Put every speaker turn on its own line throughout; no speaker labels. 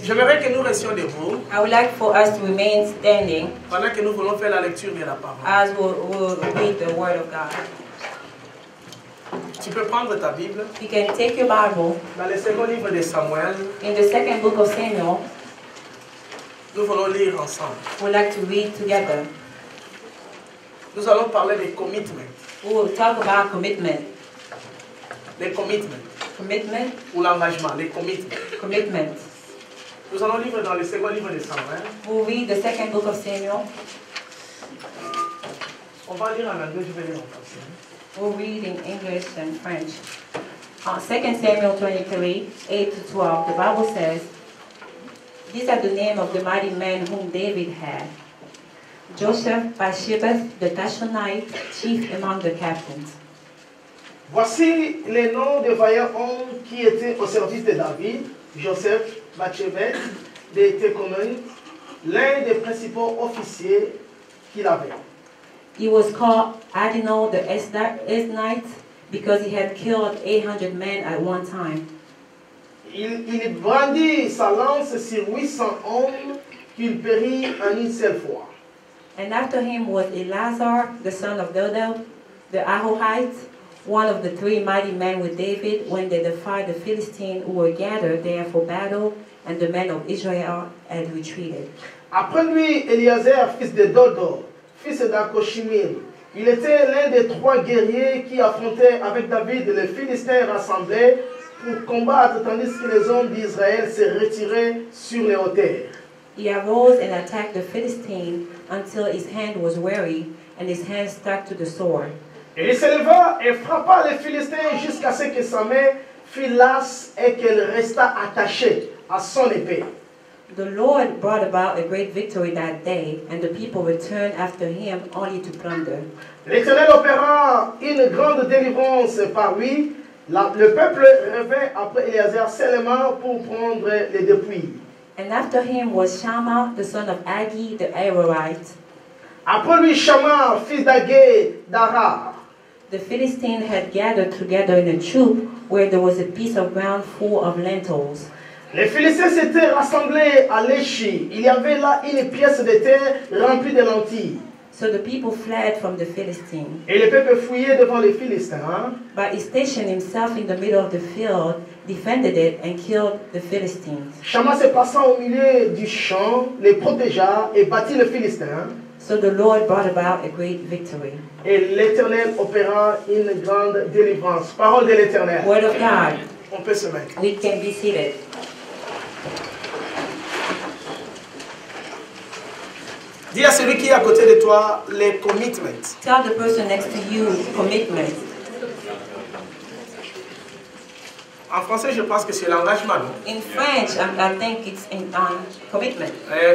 J'aimerais que nous restions debout.
I would like for us to remain standing
pendant que nous voulons faire la lecture de la parole.
as we'll read the Word of God.
Tu peux prendre ta Bible.
You can take your Bible.
Dans le second livre de Samuel.
In the second book of Samuel.
Nous allons lire ensemble.
We'd like to read together.
Nous allons parler de commitment.
We will talk about commitment.
Les commitments.
Commitment.
Ou l'engagement, les commitments.
Commitment.
Nous allons lire dans le second livre de Samuel.
We'll read the second book of Samuel.
On va lire en anglais, je vais lire en français.
We'll read in English and French. 2 Samuel 23, 8 to 12, the Bible says, "These are the names of the mighty men whom David had. Joseph Bathsheba the Tashonite, chief among the captains."
Voici les noms des vaillants hommes qui étaient au service de David. Joseph Bathsheba de Tekomen, l'un des principaux officiers qu'il avait.
He was called Adino the Esnite because he had killed 800 men at one time.
Il brandit sa lance sur 800 hommes qu'il périt en une seule fois.
And after him was Eleazar, the son of Dodo, the Ahohite, one of the three mighty men with David when they defied the Philistines who were gathered there for battle, and the men of Israel had retreated.
Après lui, Eliezer, fils de Dodo, fils d'Akoshimir. Il était l'un des trois guerriers qui affrontaient avec David les Philistins rassemblés pour combattre, tandis que les hommes d'Israël se retiraient sur les hauteurs.
He arose and attacked the Philistine until his hand was weary and his hand stuck to the sword.
Et il se leva et frappa les Philistins jusqu'à ce que sa main fût lasse et qu'elle resta attachée à son épée.
The Lord brought about a great victory that day, and the people returned after him only to plunder.
L'Éternel opéra une grande délivrance par lui. Le peuple revint après Eliezer seulement pour prendre les dépouilles.
And after him was Shammah, the son of Agi, the Arorite.
Après lui, Shammah, fils d'Agé, d'Arar.
The Philistines had gathered together in a troop where there was a piece of ground full of lentils.
Les Philistins s'étaient rassemblés à Léchi. Il y avait là une pièce de terre remplie de lentilles.
So the people fled from the Philistines.
Et le peuple fuyait devant les Philistins.
But he stationed himself in the middle of the field, defended it, and killed the Philistines.
Shammah se passant au milieu du champ, les protégea et battit les Philistins.
So the Lord brought about a great victory.
Et l'Éternel opéra une grande délivrance. Parole de l'Éternel.
Word of God.
On peut se mettre.
We can be seated.
Dis à celui qui est à côté de toi les commitments.
Tell the person next to you commitment.
En français, je pense que c'est l'engagement.
In French, I think it's in commitment.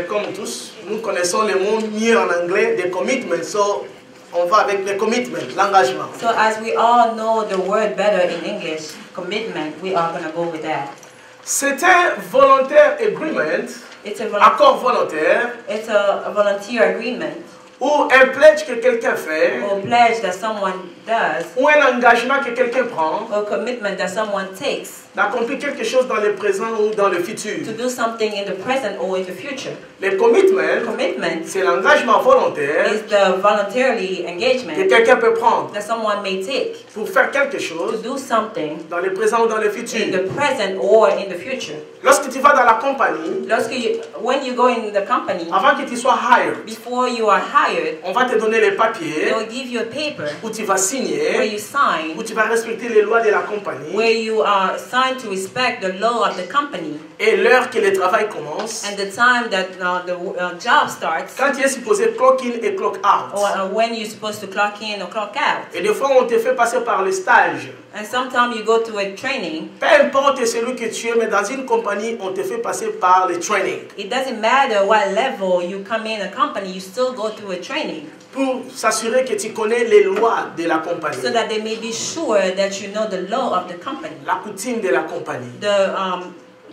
Comme tous, nous connaissons les mots mieux en anglais, des commitments. So, on va avec les commitments, l'engagement.
So as we all know the word better in English, commitment, we are going to go with that.
C'est un volontaire agreement, accord volontaire,
it's a volunteer agreement,
ou un pledge que quelqu'un fait,
or pledge that someone does,
ou un engagement que quelqu'un prend,
or commitment that someone takes
d'accomplir quelque chose dans le présent ou dans le futur.
to do something in the present or in the future.
Les commitments,
Commitment
c'est l'engagement volontaire
is the voluntarily
que
engagement
quelqu'un peut prendre
that someone may take
pour faire quelque
to
chose
do something
dans le présent ou dans le
in
futur.
the present or in the future.
Lorsque tu vas dans la compagnie,
When you go in the company,
avant que tu sois hired,
before you are hired,
on va te donner les papiers
they will give you a paper
où tu vas
where
signer,
you sign,
où tu vas respecter les lois de la compagnie
where you are signed to respect the law of the company
et l'heure que le travail commence.
and the time that the job starts,
Quand tu es supposé clock in et clock out.
or when you're supposed to clock in or clock out.
Et des fois, on te fait passer par le stage.
And sometimes you go to a training.
Peu importe celui que tu es, mais dans une compagnie, on te fait passer par le training.
It doesn't matter what level you come in a company, you still go through a training.
Pour s'assurer que tu connais les lois de la compagnie.
So that they may be sure that you know the law of the company.
La coutume de la compagnie.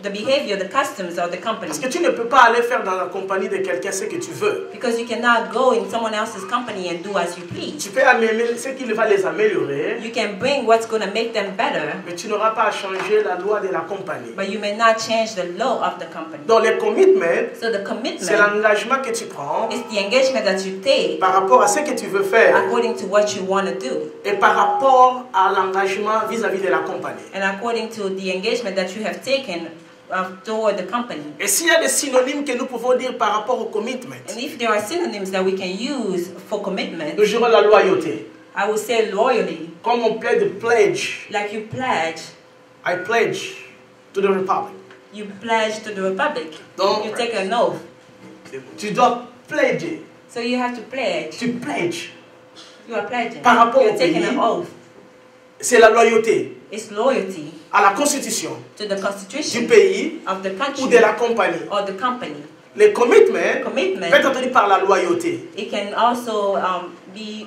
The behavior, the customs of the company.
Parce que tu ne peux pas aller faire dans la compagnie de quelqu'un ce que tu veux.
Because you cannot go in someone else's company and do as you please.
Tu peux améliorer ce qui va les améliorer.
You can bring what's going to make them better.
Mais tu n'auras pas à changer la loi de la compagnie.
But you may not change the law of the company.
Donc les commitments,
So the
c'est
commitment
l'engagement que tu prends
is the engagement that you take
par rapport à ce que tu veux faire
according to what you want to do.
et par rapport à l'engagement vis-à-vis de la compagnie.
And according to the engagement that you have taken toward the company.
Et s'il y a des synonymes que nous pouvons dire par rapport au commitment,
And if there are synonyms that we can use for commitment,
nous dirons la loyauté.
I would say loyalty.
Comme on plaide pledge,
Like you pledge
I pledge to the Republic.
to the Republic.
Donc,
You take an oath.
tu dois pledger.
So you have to pledge.
Tu pledges.
You are pledging.
Par rapport
You're
au
taking
pays.
an oath.
C'est la loyauté
It's loyalty
à la constitution
to the
du
constitution
pays
of the
ou
country
de la compagnie.
or the company.
Les commitments
Commitment,
peut être entendu par la loyauté.
it can also be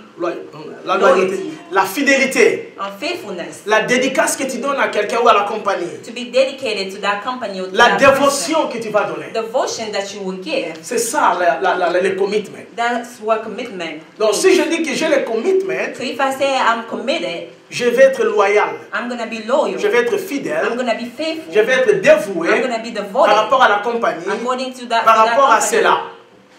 La loyauté, la fidélité,
faithfulness,
la dédicace que tu donnes à quelqu'un ou à la compagnie,
to be dedicated to that company or to
la
that person.
dévotion que tu vas donner.
Devotion that you will give.
C'est ça les commitments.
That's what commitment
Donc
means.
si je dis que j'ai les commitments,
So if I say I'm committed,
je vais être loyal,
I'm going to be loyal.
je vais être
I'm
fidèle,
going to be faithful.
je vais être
I'm
dévoué
going to be devoted
par rapport à la compagnie,
according to that,
par
to that
rapport à
company
cela.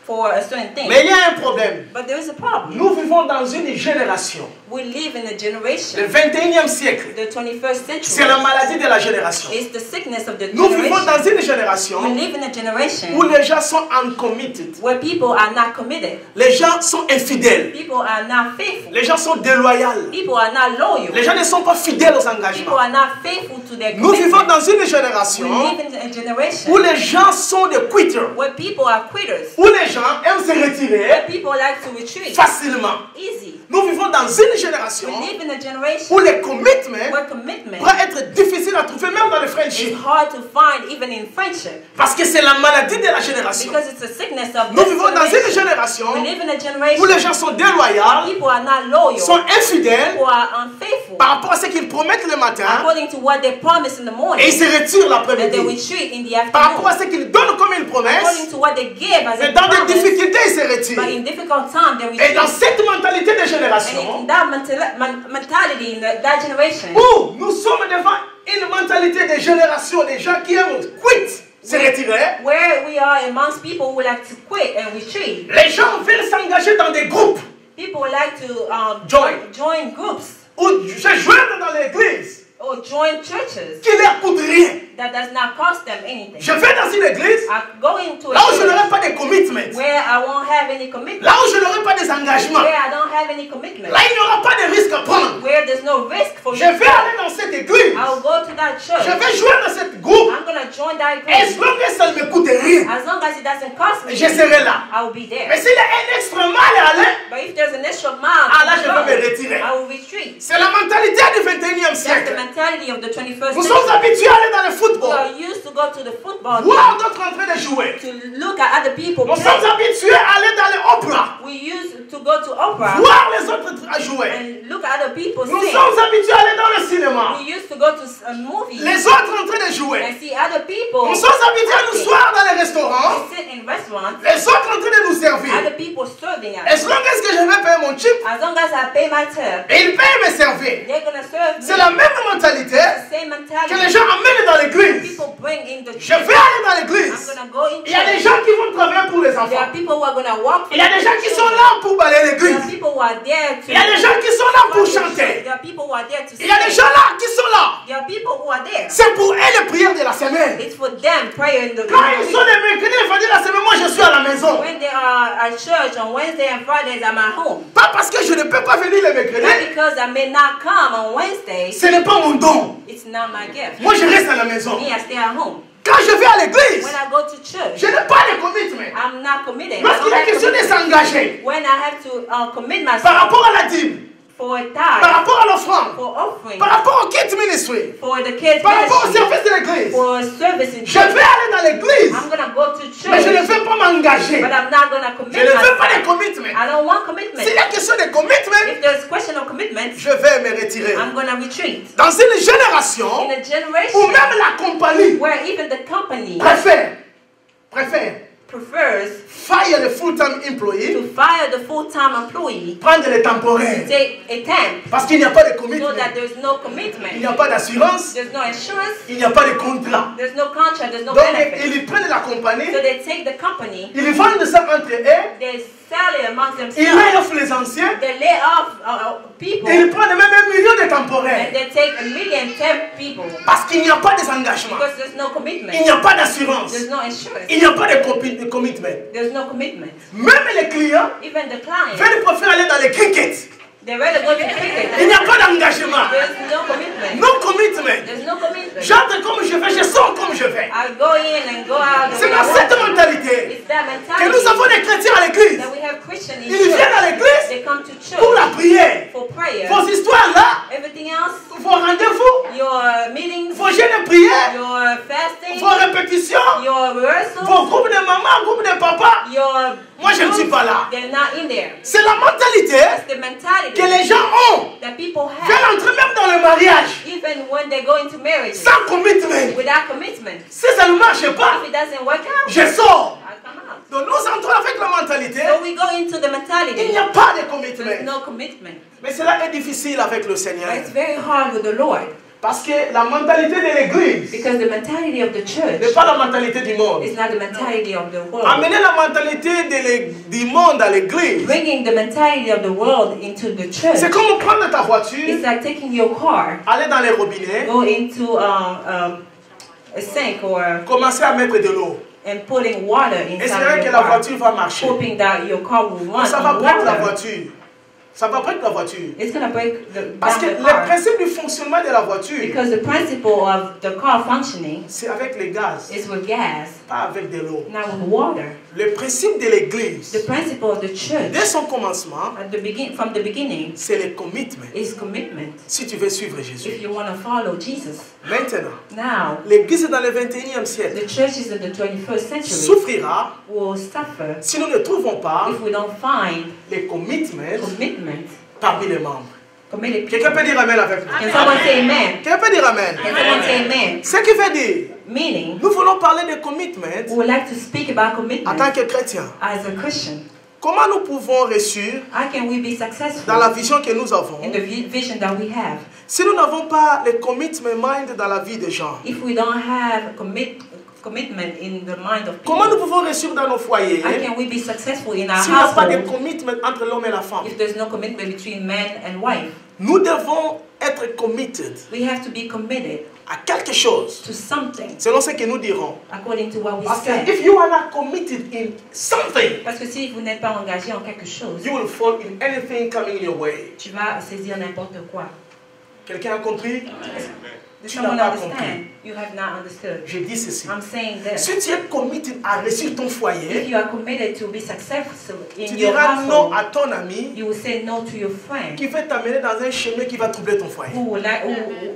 for a certain thing.
Mais il y a un problème.
But there is a problem.
Nous vivons dans une génération,
We live in a
le
generation,
21e siècle.
the 21st
C'est
century.
la maladie de la génération.
It's the sickness of the
Nous vivons
generation.
dans une
We
génération
live in a generation
où les gens sont uncommitted.
where people are not committed.
Les gens sont infidèles.
People are not faithful.
Les gens sont déloyaux.
People are not loyal.
Les gens ne sont pas fidèles aux
People
engagements.
are not faithful to their
Nous vivons
commitment.
dans une
We
génération
live in a generation
où les gens sont des quitters.
where people are quitters.
Où les gens aiment se
Where
retirer
people like to retreat
facilement.
easy.
Nous vivons dans une génération
We live in a generation
où les commitments
where commitment
pourraient être difficiles à trouver même dans le
is
friendship.
hard to find even in friendship
Parce que c'est la maladie de la génération.
because it's a sickness of
Nous
this
vivons dans une
generation.
génération
We live in a
où les
generation
gens sont déloyaux,
people are not loyal,
sont infidèles
people are unfaithful
par rapport à ce qu'ils promettent le matin
according to what they promise in the
et
morning
ils se retirent
and they
l'après-midi.
retreat in the
Par rapport à
afternoon
ce qu'ils donnent comme une promesse,
according to what they give as
mais
a
dans des
promise,
difficultés, ils se
but
retirent.
in difficult times they
Et dans
retreat.
cette mentalité de
And in
génération
that mentality in that generation
où nous sommes devant une mentalité de génération, des gens qui aiment quit, se retirer.
Where we are amongst people who like to quit and retreat.
Les gens veulent s'engager dans des groupes.
People like to join groups
Ou se joindre dans l'église.
or join churches
Qui leur coûte rien.
that does not cost them anything.
Je vais dans une église.
I go into a
Là où je
church
n'aurai pas de commitment.
where I won't have any commitment.
Là où je n'aurai pas des engagements.
Where I don't have any commitment.
Là, il n'y aura pas de risque à prendre.
Where there's no risk for me.
Je vais aller dans cette église.
I'll go to that church.
Je vais joindre cette groupe.
I'm gonna join that
As
group.
long as ça ne me coûte rien,
As long as it doesn't cost me,
je serai là.
I will be there.
Mais s'il y a un extra mal à aller,
But if there's an extra mile,
là, je vais me retirer.
I will retreat.
C'est la mentalité du 21e
That's the
siècle.
mentality of the 21st
Nous sommes
century.
habitués à aller dans le
We
football,
are used to go to the football
voir
game,
d'autres en train de jouer.
to look at other people
Nous sommes
play.
habitués à aller dans l'opéra,
We used to go to opera
voir les autres à jouer.
and look at other people
Nous
sing.
sommes habitués à aller dans le cinéma,
We used to go to a movie
les autres en train de jouer.
and see other people
Nous sommes habitués à nous
acting.
soir dans les restaurants,
We sit in restaurants,
les autres en train de nous servir.
other people serving us.
As long as que je vais payer mon chip,
As long as I pay my tip,
et ils payent me servir.
they're gonna serve me.
C'est la même mentalité
The same
que les
mentality
gens amènent dans l'église.
people bring in the
Je
church.
vais aller dans
I'm
l'église.
gonna go in
Il y a des
church.
gens qui vont travailler pour les
There
enfants.
are people who are gonna walk.
Il y a des gens qui sont là pour balayer
There are
l'église.
people who are there to.
Il y a des gens qui sont là pour chanter.
There are people who are there to
Il y a des
sing.
gens là qui sont là.
There are people who are there.
C'est pour eux les prières de la semaine.
It's for them prayer in the
Quand ils sont les mercredis et vendredis de la semaine, moi je suis à la maison.
when they are at church on Wednesday and Fridays. I'm at home.
Pas parce que je ne peux pas venir les
Not
mercredis.
because I may not come on Wednesday.
Ce n'est pas mon don.
It's not my gift.
Moi je reste à la maison.
Me, I stay at home.
Quand je vais à l'église,
When I go to church,
je n'ai pas de commitment.
I'm not committed. I
Lorsqu'il
don't
est
have
question de
commitment.
s'engager
When I have to commit
par
myself
rapport à la dîme,
for a
par
tithe,
rapport à l'offrande,
for offering,
par rapport au kit ministry,
for the kids
par rapport au
ministry,
service de l'église,
for service in
je
church,
vais aller dans l'église,
I'm gonna go to
mais je ne
church,
vais pas m'engager.
but I'm not gonna commit
Je ne veux pas de
myself.
commitment.
I don't want commitment.
S'il y a question de commitment,
If there's question of commitment,
je vais me retirer.
I'm gonna retreat.
Dans une génération
In a
où
generation
même la compagnie
where even the company
préfère
prefers
fire le full-time employee,
to fire the full-time employee,
prendre les temporaires.
take a temp,
Parce qu'il n'y a pas de
so
commitment,
that there's no
il n'y
commitment.
a pas d'assurance,
There's no insurance,
il n'y a pas de contrat.
there's no contract, there's no
Donc
benefit.
ils prennent la compagnie,
So they take the company,
ils vendent ça entre eux,
they sell it amongst
ils
themselves,
lay off les anciens,
they lay off people,
et ils prennent même 1 million de
and
temporaires.
they take 1 million temp people
Parce qu'il n'y a pas d'engagement,
because there's no
il
commitment,
n'y a pas d'assurance,
there's no insurance,
il n'y a pas de commitment.
there's no commitment.
Même les clients
Even the client,
veulent préférer aller dans les cricket.
they rather go to cricket.
Il n'y a pas d'engagement.
There's no commitment.
Non commitment.
There's no commitment.
J'entre comme je vais, je sors comme je vais.
I go in and go out. the
C'est
way I
dans
want
cette
to.
mentalité
It's that
que nous
mentality
avons des chrétiens à l'église.
that we have Christians in
Ils viennent à
church.
l'église
They come to
pour la
church
prière.
for prayer.
Vos histoires là,
Everything else,
vos rendez-vous,
your meetings,
vos jeûnes de prière,
your fasting,
vos répétitions,
your rehearsals,
vos groupes de maman, groupes de papa.
your
Moi, je ne suis pas là.
they're not in there.
C'est la mentalité
It's the mentality
que les gens ont.
that people
Veulent
have,
entrer même dans le mariage
even when they go into marriage,
sans commitment.
without commitment.
Si ça ne marche pas,
If it doesn't work out,
je sors.
I come out.
Donc nous entrons avec la mentalité,
So we go into the
il
mentality.
n'y a pas de
There's
commitment.
no commitment.
Mais cela est difficile avec le Seigneur.
But it's very hard with the Lord
Parce que la mentalité de l'église
because the mentality of the
n'est
church
pas la mentalité du monde.
is not the mentality of the world.
Amener la mentalité du monde à l'église,
Bringing the mentality of the world into the church,
c'est comme prendre ta voiture,
it's like taking your car,
aller dans les robinets,
go into a sink or
commencer à mettre de l'eau.
and putting water
Espérer
inside
que
your
la
car,
voiture va marcher.
hoping that your car will run
Ça va
in
break la
water.
voiture. Ça va break la voiture.
It's gonna break
Parce que
down the
le
car
principe du fonctionnement de la voiture,
because the principle of the car functioning
c'est avec les gaz,
is with gas,
pas avec de l'eau.
not with water.
Le principe de l'église,
The principle of the church
dès son commencement,
from the beginning
c'est le commitment.
is commitment.
Si tu veux suivre Jésus.
If you want to follow Jesus.
Maintenant,
Now,
l'église dans le 21e siècle
the churches in the 21st century
souffrira
will suffer
si nous ne trouvons pas
if we don't find
les commitments
commitment,
parmi les membres.
committed people.
Quelqu'un peut dire Amen avec moi.
Can someone say amen?
Quelqu'un peut dire Amen.
Can someone say amen?
Ce qui veut dire,
Meaning,
nous voulons parler de commitment
we would like to speak about
en
commitment
tant que chrétien.
as a Christian.
Comment nous pouvons réussir
How can we be successful
dans la vision que nous avons
in the vision that we have?
si nous n'avons pas le commitment mind dans la vie des gens?
If we don't have commitment in the mind of
Comment nous
people,
pouvons réussir dans nos foyers
how can we be successful in our
s'il n'y a pas de
household
commitment entre l'homme et la femme?
if there's no commitment between man and wife?
Nous devons être committed
We have to be committed
à quelque chose,
to something
selon ce que nous dirons.
according to what we
Parce que
say.
if you are not committed in something,
Parce que si vous n'êtes pas engagé en quelque chose,
you will fall in anything coming in your way.
tu vas saisir n'importe quoi.
Quelqu'un a compris? Tu n'as
Someone
pas
understand?
compris.
You have not understood.
Je dis ceci.
I'm saying this.
Si tu es committed à réussir ton
If
foyer,
you are committed to be successful
tu
in your
diras non
household,
à ton ami
you will say no to your friend
qui veut t'amener dans un chemin qui va troubler ton foyer.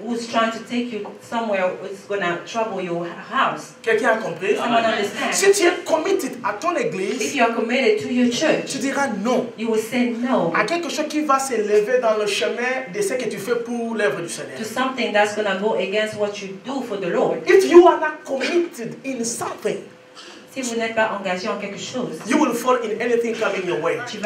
who's trying to take you somewhere that's going to trouble your house.
Quelqu'un a compris?
Someone understand?
Si tu es committed à ton
If
église,
you are committed to your church,
tu diras non
you will say no
à quelque chose qui va s'élever dans le chemin de ce que tu fais pour l'œuvre du Seigneur.
to something that's going to go against what you do for the Lord.
If you are not committed in something,
Si vous n'êtes pas engagé en quelque chose,
you will fall in anything coming your way.
tu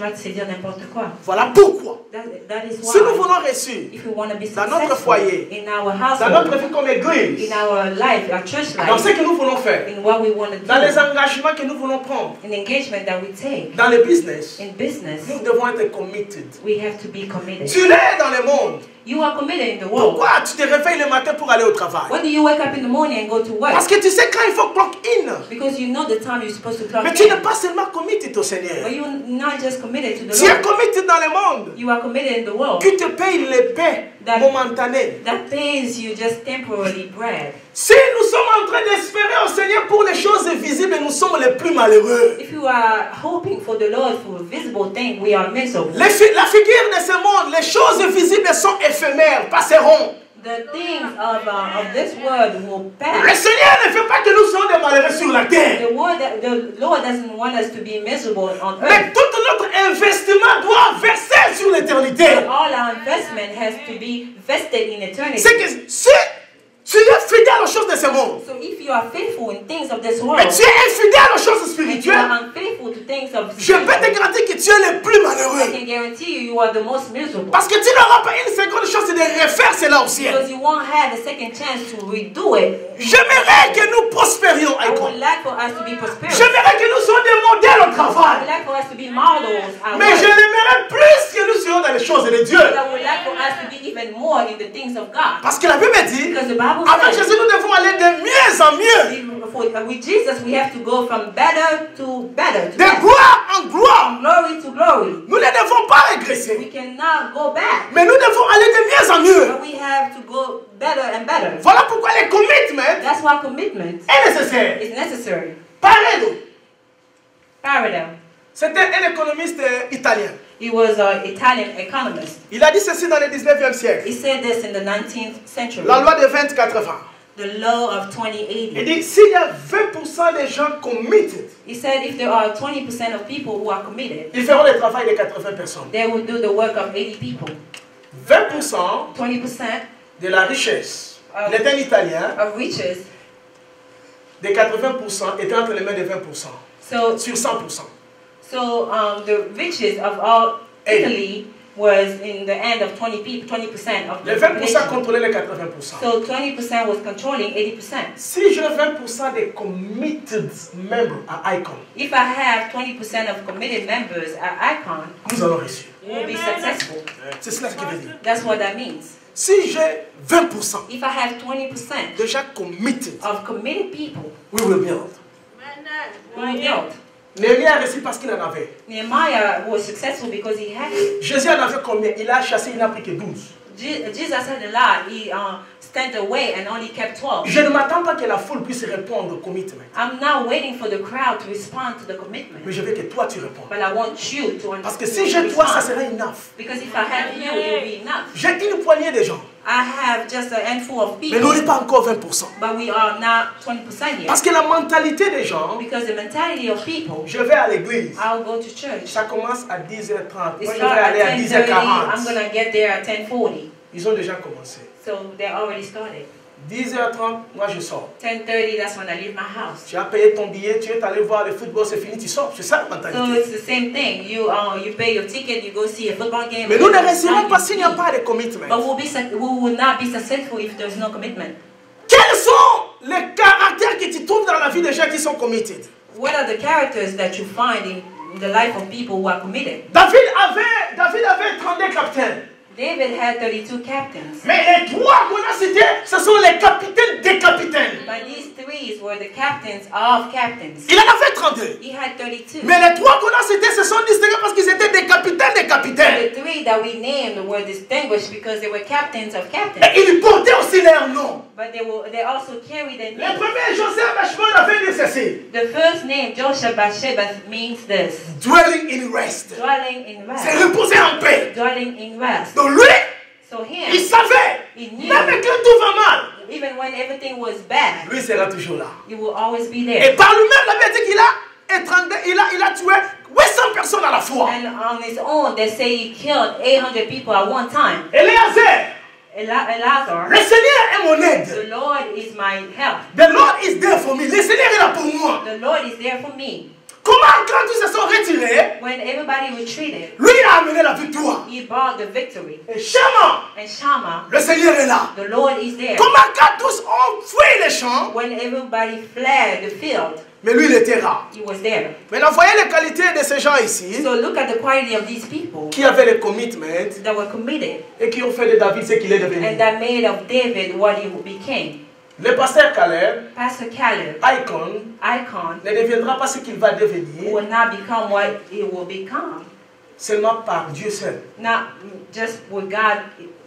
vas te saisir n'importe quoi.
Voilà pourquoi.
That is
Si nous
why,
voulons réussir
if we want to be
dans notre
successful
foyer,
in our
dans notre
household,
vie comme église,
in our life, our church
dans ce
life,
que nous voulons faire,
in what we want to
dans les
do,
engagements que nous voulons prendre,
in engagement that we take,
dans le business,
in business,
nous devons être committed.
we have to be committed.
Tu l'es dans le monde.
You are committed in the world.
Pourquoi tu te réveilles le matin pour aller au travail?
When do you wake up in the morning and go to work?
Parce que tu sais quand il faut clock in.
Because you know the time you're supposed to clock
Mais tu n'es
in.
pas seulement committed au Seigneur.
But you're not just committed to the
Tu es
Lord.
committed dans le monde
You are committed in the world.
qui te paye l'épée momentanée.
That pays you just temporarily bread.
Si nous sommes en train d'espérer au Seigneur pour les choses visibles, nous sommes les plus malheureux.
If you are hoping for the Lord for visible things, we are miserable.
La figure de ce monde, les choses visibles sont éphémères, passeront.
The things of this world will
Le
pass.
Seigneur ne veut pas que nous soyons des malheureux sur la terre.
The Lord doesn't want us to be miserable on
Mais
earth.
tout notre investissement doit verser sur l'éternité.
All our investment has to be vested in eternity.
C'est que si tu es fidèle aux choses de ce monde,
So if you are faithful in things of this
mais
world,
tu es infidèle aux choses
and you
spirituelles,
are unfaithful to things of
je peux te
spiritual,
garantir que tu es le plus
I
malheureux.
can guarantee you, you are the most miserable.
Parce que tu n'auras pas une seconde chance de refaire cela au ciel.
Because you won't have a second chance to redo it.
J'aimerais que nous prospérions
I
avec
would like for us to be prosperous.
J'aimerais que nous soyons des modèles au
I
travail.
would like for us to be models at
Mais je
work.
l'aimerais plus que nous soyons dans les choses de Dieu.
But I would like for us to be even more in the things of God.
Parce que la Bible dit,
Because the Bible
avec
says,
Jésus, nous devons aller de mieux en mieux.
with Jesus, we have to go from better to better. To
De
better.
gloire en gloire.
Glory to glory.
Nous ne devons pas
We
régresser.
cannot go back.
Mais nous devons aller de mieux en mieux.
But we have to go better and better.
Voilà pourquoi les commitments
That's why commitment
est nécessaire.
is necessary.
Paredo,
Pareto,
c'était un économiste italien.
he was an Italian economist.
Il a dit ceci dans le 19e siècle.
He said this in the 19th century.
La loi de 20-80.
The law of
Il
2080.
dit, s'il y a 20% des gens committed,
He said if there are 20% of people who are committed,
ils feront le travail de 80 personnes.
they will do the work of 80 people.
20%
20%
de la richesse. Il est un Italien.
of riches.
De 80% était entre les mains de 20%.
So,
Sur 100%.
the riches of all Italy was in the end of 20% of the
Les 20%
population.
contrôlaient les 80%.
So 20% was controlling 80%.
Si j'ai 20% de committed members à ICON,
If I have 20% of committed members at ICON,
nous allons réussir.
we'll be successful.
C'est cela ce qu'il veut dire.
That's what that means.
Si j'ai 20%
If I have 20%
de gens committed,
of committed people,
we will build.
we will build.
Néhémie a réussi parce qu'il en avait.
Nehemiah was successful because he had it.
Jésus en avait combien? Il a chassé, il n'a pris que 12.
Jesus had a lot. He stand away and only kept 12.
Je ne m'attends pas que la foule puisse répondre au commitment.
I'm not waiting for the crowd to respond to the commitment.
Mais je veux que toi tu réponds.
But I want you to
Parce que
understand.
si j'ai toi, ça sera enough.
Because if I have you, it will be enough.
J'ai une poignée de gens.
I have just a handful of
Mais
people,
nous n'avons pas encore 20%.
but we are not 20% yet.
Parce que la mentalité des gens,
Because the mentality of people,
je vais à l'église.
I'll go to church.
Ça commence à 10h30.
It
Moi, je vais
starts
aller à
at 10:30. I'm
10h40.
going to get there at 10:40.
Ils ont déjà commencé.
So they already started.
10h30, moi je sors.
10:30, that's when I leave my house.
Tu as payé ton billet, tu es allé voir le football, c'est fini, tu sors. C'est ça la
So
mentalité.
it's the same thing. You pay your ticket, you go see a football game.
Mais nous ne
and
réussirons
you
pas s'il n'y a
leave.
pas de commitment.
But we will not be successful if there's no commitment.
Quels sont les caractères que tu trouves dans la vie des gens qui sont committed?
What are the characters that you find in the life of people who are committed?
David avait 32 capitaines.
David had 32 captains.
Mais les trois qu'on a cités, ce sont les capitaines des capitaines.
But these three were the captains of captains.
Il en avait 32.
He had 32.
Mais les trois qu'on a cités se sont distingués parce qu'ils étaient des capitaines des capitaines.
The three that we named were distinguished because they were captains of captains.
Et ils portaient aussi leur nom.
But they also carried their
Le
name.
premier, Joseph Bashman, avait dit ceci.
The first name, Joshua Bathsheba, means this:
Dwelling in rest.
dwelling in
C'est
rest.
reposer en paix.
Dwelling in rest.
Donc lui,
So
il
him,
savait,
he knew,
même quand tout va mal,
even when everything was bad,
lui sera toujours là.
he will always be
Et
there.
par lui-même, la Bible dit qu'il a tué 800 personnes à la fois.
And on his own, they say he killed 800 people at one time.
Éléazar,
Lazarus,
le Seigneur est mon aide.
the Lord is my help.
The Lord is there for me. Le Seigneur est là pour moi.
The Lord is there for me.
Comment quand tous se sont retirés,
When everybody retreated,
lui a amené la victoire.
he brought the victory.
Et Shama,
And Shammah,
le Seigneur est là.
the Lord is there.
Comment quand tous ont fui les champs,
When everybody fled the field,
mais lui il était là.
he was there.
Maintenant voyez les qualités de ces gens ici,
So look at the quality of these people
qui avaient le commitment
that were committed
et qui ont fait de David ce qu'il est devenu.
and that made of David what he became.
Le pasteur Caleb,
Pastor Caleb,
Icon, ne deviendra pas ce qu'il va devenir
will not become what he will become.
seulement par Dieu seul.
Not just with God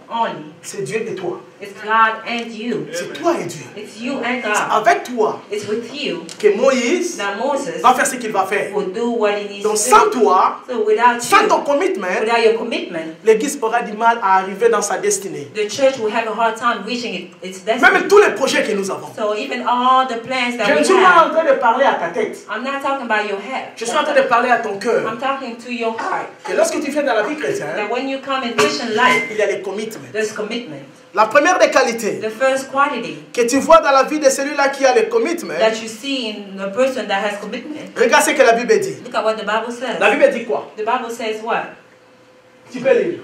only.
C'est Dieu et toi.
It's God and you.
C'est toi et Dieu.
It's you and
C'est
God.
avec toi
It's with you
que Moïse
that Moses
va faire ce qu'il va faire.
will do what he needs
Donc
to
sans
do.
toi,
So without
sans ton
you,
commitment,
without your commitment,
l'église aura du mal à arriver dans sa destinée.
the church will have a hard time reaching its destiny.
Même tous les projets que nous avons.
So even all the plans
Je
that
ne
we
suis pas en
have,
train de parler à ta tête.
I'm not talking about your head.
Je suis en train de parler à ton cœur.
I'm talking to your heart.
Que lorsque tu viens dans la vie chrétienne,
That when you come in Christian life,
il y a les commitments.
there's commitment.
La première des qualités
The first quality
que tu vois dans la vie de celui-là qui a les commitments,
that you see in a person that has commitment,
regarde ce que la Bible dit.
look at what the Bible says.
La Bible dit quoi?
The Bible says what?
Tu peux lire.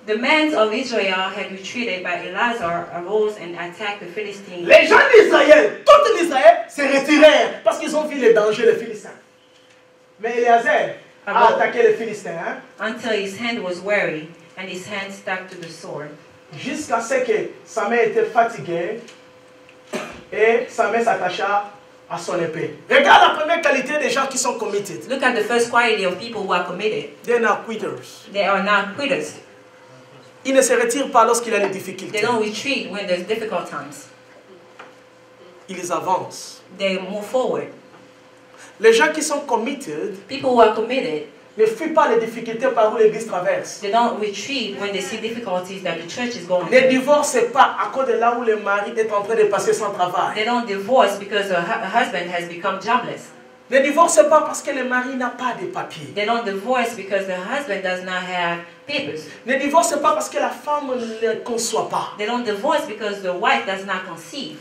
The men of Israel had retreated, but Eleazar arose and attacked the Philistines.
Les gens d'Israël, tout l'Israël, se retirèrent parce qu'ils ont vu les dangers des Philistins. Mais Éléazar a attaqué les Philistins
Until his hand was weary and his hand stuck to the sword.
jusqu'à ce que sa main était fatiguée et sa main s'attacha à son épée. Regarde la première qualité des gens qui sont committed.
Look at the first quality of people who are committed.
They're not quitters.
They are not quitters.
Ils ne se retirent pas lorsqu'il y a des
They
difficultés.
don't retreat when there's difficult times.
Ils avancent.
They move forward.
Les gens qui sont committed
People who are committed,
ne fuient pas les difficultés par où l'église traverse.
they don't retreat when they see difficulties that the church is going
Ne
through.
divorcent pas à cause de là où le mari est en train de passer sans travail.
They don't divorce because a husband has become jobless.
Ne divorcent pas parce que le mari n'a pas de papiers.
They don't divorce because the husband does not have papers.
Ne divorcent pas parce que la femme ne conçoit pas.
They don't divorce because the wife does not conceive.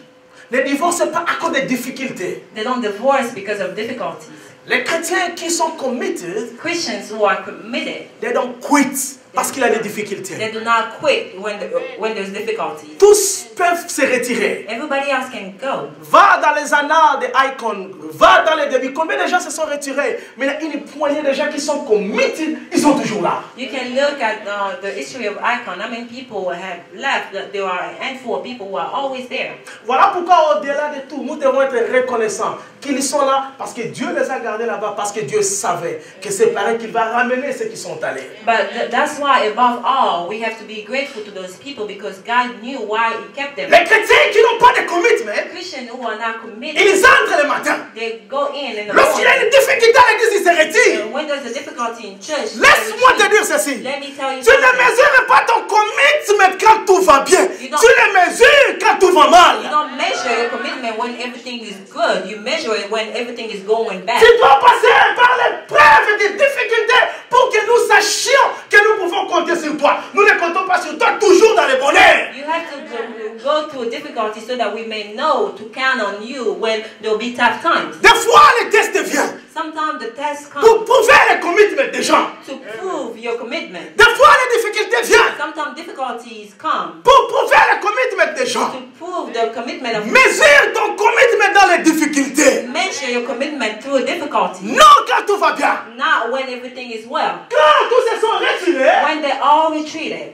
Ne divorcent pas à cause des difficultés.
They don't divorce because of difficulties.
Les chrétiens qui sont committed,
Christians who are committed,
they don't quit parce qu'il y a des difficultés.
they do not quit when there's difficulties.
Tous peuvent se retirer.
Everybody else can go.
Va dans les annales de Icon, va dans les débuts. Combien de gens se sont retirés? Mais il y a une poignée de gens qui sont committed, ils sont toujours là.
You can look at the history of Icon. How many people have left? There are a handful of people who are always there.
Voilà pourquoi au-delà de tout, nous devons être reconnaissants qu'ils sont là parce que Dieu les a gardés là-bas, parce que Dieu savait que c'est pareil qu'il va ramener ceux qui sont allés.
But that's why, above all, we have to be grateful to those people because God knew why He kept them.
Les chrétiens qui n'ont pas de commitment,
Christians who are not committed,
ils entrent le matin.
they go in the
Lorsqu'il y a
morning.
une difficulté à l'église, ils se retirent.
And when there's a difficulty in church,
Laisse-moi te dire ceci.
let me tell you
Tu ne
something.
mesures pas ton commitment quand tout va bien. Tu le mesures quand tout va
You
mal.
don't measure your commitment when everything is good. You measure it when everything is going bad.
Tu dois passer par l'épreuve et des difficultés pour que nous sachions que nous pouvons compter sur toi. Nous ne comptons pas sur toi toujours dans le bonheur.
You have to go through difficult difficulties so that we may know to count on you when there will be tough times.
Des fois, les tests viennent
Sometimes the tests come
pour prouver les commitments des gens.
to prove your commitment.
Des fois, les difficultés viennent
Sometimes difficulties come
pour prouver les commitments des gens.
to prove the commitment of
Mesure ton commitment dans les difficultés.
measure your commitment through difficulties.
Non quand tout va bien.
Not when everything is well.
Quand tous se sont retirés,
When they all retreated,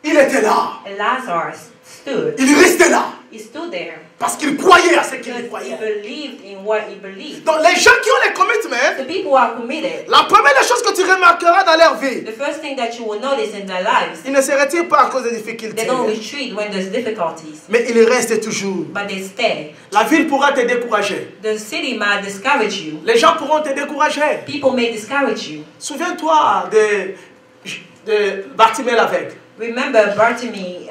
il était là.
and Lazarus stood.
Il restait là.
He stood there
Parce qu'il croyait à ce qu'il
because he
croyait.
believed in what he believed.
Donc les gens qui ont les commitments,
The people who are committed,
la première des choses que tu remarqueras dans leur vie,
the first thing that you will notice in their lives,
ils ne se retirent pas à cause des
they
difficultés,
don't retreat when there's difficulties,
mais ils restent toujours.
but they stay.
La ville pourra te décourager.
The city might discourage you.
Les gens pourront te décourager.
People may discourage you.
Souviens-toi de Bartimée l'aveugle.
Remember Bartimaeus,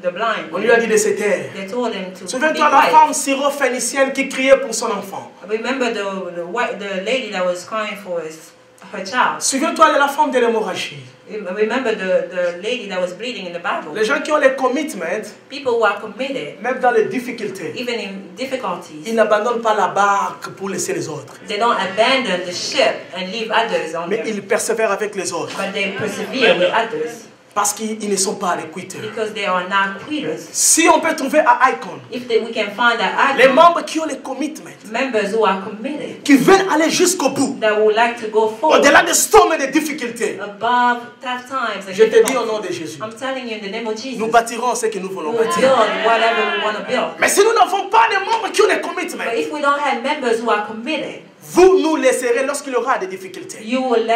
the blind.
On lui a dit de se taire.
They told him to be
Souviens-toi la
quiet.
femme syro-phénicienne qui criait pour son enfant.
Remember the lady that was crying for her child.
Souviens-toi de la femme de l'hémorragie.
Remember the lady that was bleeding in the Bible.
Les gens qui ont les commitments,
People who are committed,
même dans les difficultés,
even in difficulties,
ils n'abandonnent pas la barque pour laisser les autres.
they don't abandon the ship and leave others on
Mais
there,
ils persévèrent avec les autres.
but they persevere with others
Parce qu'ils ne sont pas des quitters.
because they are not quitters.
Si on peut trouver à Icon
We can find that
les membres qui ont les commitments,
members who are committed,
qui veulent aller jusqu'au bout,
that would like to go forward
au-delà des storms et des difficultés,
above tough times and
je te dis au
difficulties.
nom de Jésus,
I'm telling you in the name of Jesus,
nous bâtirons ce que nous voulons
we will
bâtir.
build whatever we want to build.
Mais si nous n'avons pas de membres qui ont des commitments,
But if we don't have members who are committed,
vous nous laisserez lorsqu'il y aura des difficultés.
you will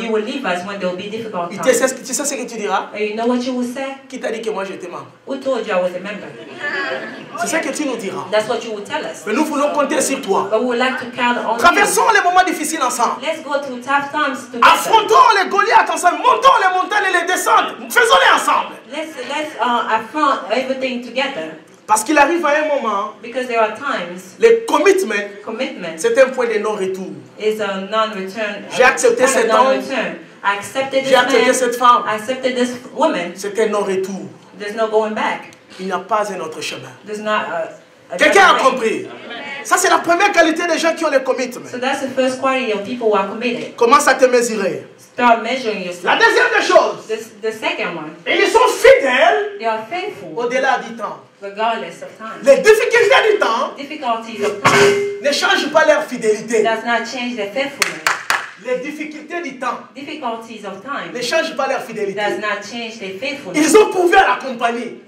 you will leave us when there will be difficult
Tu
times.
sais ce que tu diras?
And you know what you will say?
Qui t'a dit que moi j'étais membre?
Who told you I was a member?
C'est ce que tu nous diras.
That's what you will tell us.
Mais nous voulons compter sur toi.
But we would like to count on you.
Traversons les moments difficiles ensemble.
Let's go through tough times together.
Affrontons les Goliaths ensemble. Montons les montagnes et les descentes. Faisons-les ensemble.
Let's affront everything together.
Parce qu'il arrive à un moment,
Because there are times
le commitment,
commitment
c'est un point de non-retour.
is a non-return.
J'ai accepté cet homme.
non-return. I accepted this
J'ai accepté
man.
cette femme.
I accepted this woman.
C'est un non-retour.
There's no going back.
Il n'y a pas un autre chemin.
There's not a
Quelqu'un a
better way.
compris? Ça, c'est la première qualité des gens qui ont le commitment.
So that's the first quality of people who are committed.
Commence à te mesurer.
Start measuring
La
yourself.
deuxième des choses,
The second one,
ils sont fidèles
they are faithful
au-delà du temps.
regardless of time.
Les difficultés du temps
Difficulties of time
ne changent pas leur fidélité.
does not change their faithfulness.
Les difficultés du temps
Difficulties of time
ne changent pas leur fidélité.
does not change their faithfulness.
Ils ont prouvé à la compagnie.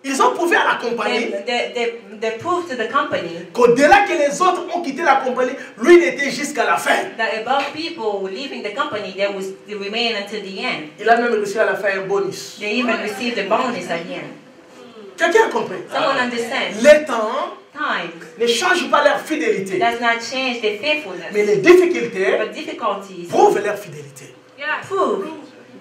Ils ont prouvé à la compagnie
They prove to the company
qu'au-delà que les autres ont quitté la compagnie, lui il était jusqu'à la fin.
that above people leaving the company, they remain until the end.
Il a même reçu à la fin un bonus.
They even received a bonus at the end.
Quelqu'un a compris?
Someone understands?
Les temps
Time
ne changent pas leur fidélité.
does not change their faithfulness,
Mais les difficultés
but difficulties
prouvent leur fidélité.
prove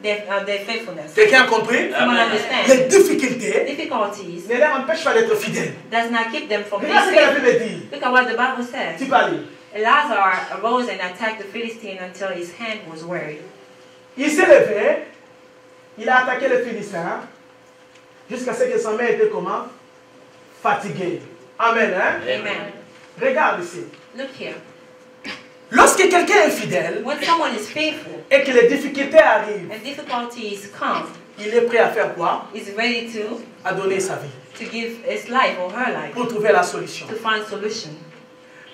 their faithfulness.
Quelqu'un a compris?
Someone understands?
Les difficultés
Difficulties
ne leur empêchent pas d'être fidèles.
does not keep them from being
Regarde ce que la
faithful.
Bible dit.
Look at what the Bible says.
Tu parles.
Lazarus arose and attacked the Philistine until his hand was weary.
Il s'est levé, il a attaqué les Philistins jusqu'à ce que sa main était comment? Fatiguée. Amen. Hein?
Amen.
Regarde ici.
Look here.
Lorsque quelqu'un est fidèle
When someone is faithful
et que les difficultés arrivent,
and difficulties come,
il est prêt à faire quoi?
is ready to
À donner sa vie
give his life or her life
pour trouver la solution.
to find solution.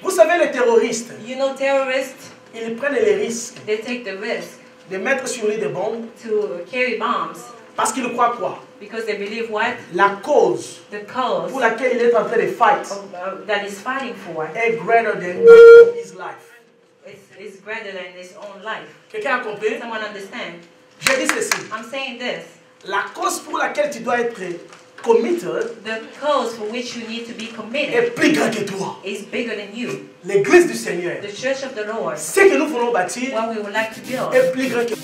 Vous savez, les terroristes,
You know, terrorists,
ils prennent les risques
they take the risk
de mettre sur lui des bombes
to carry bombs
parce qu'ils croient quoi?
because they believe what?
La cause
The cause
pour laquelle il est en train de fight
that he's fighting for
est greater than his life.
is greater than his own life.
Quelqu'un a compris?
Someone understand?
Je dis ceci.
I'm saying this.
La cause pour laquelle tu dois être committed
The cause for which you need to be
est
committed
plus grand que toi.
is bigger than you.
L'église du Seigneur,
The church of the Lord,
ce que nous voulons bâtir
what we would like to build,
est plus grand que